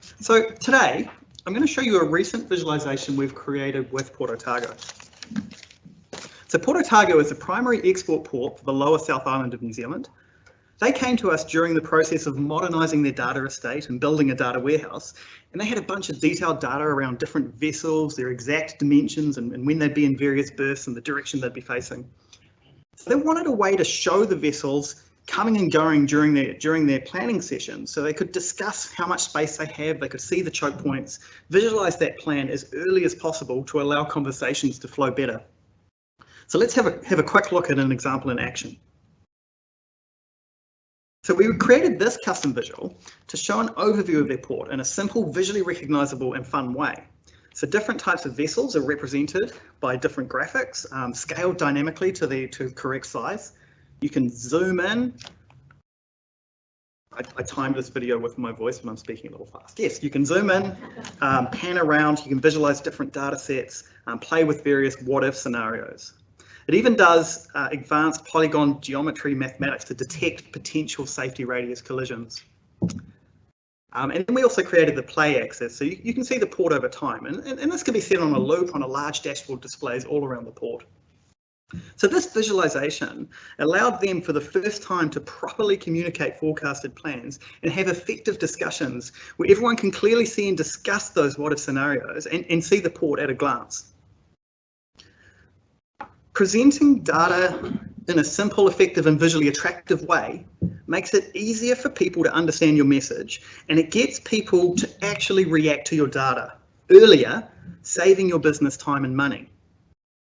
So today, I'm going to show you a recent visualization we've created with Port Otago. So Port Otago is the primary export port for the lower South Island of New Zealand. They came to us during the process of modernising their data estate and building a data warehouse, and they had a bunch of detailed data around different vessels, their exact dimensions, and when they'd be in various berths and the direction they'd be facing. So they wanted a way to show the vessels coming and going during their planning sessions, so they could discuss how much space they have, they could see the choke points, visualise that plan as early as possible to allow conversations to flow better. So let's have a quick look at an example in action. So we created this custom visual to show an overview of their port in a simple, visually recognisable and fun way. So different types of vessels are represented by different graphics, scaled dynamically to the correct size. You can zoom in. I timed this video with my voice when I'm speaking a little fast. Yes, you can zoom in, pan around, you can visualise different data sets, play with various what-if scenarios. It even does advanced polygon geometry mathematics to detect potential safety radius collisions. And then we also created the play axis, so you can see the port over time. And this can be set on a loop on a large dashboard displays all around the port. So this visualization allowed them for the first time to properly communicate forecasted plans and have effective discussions where everyone can clearly see and discuss those what-if scenarios and see the port at a glance. Presenting data in a simple, effective and visually attractive way makes it easier for people to understand your message, and it gets people to actually react to your data earlier, saving your business time and money.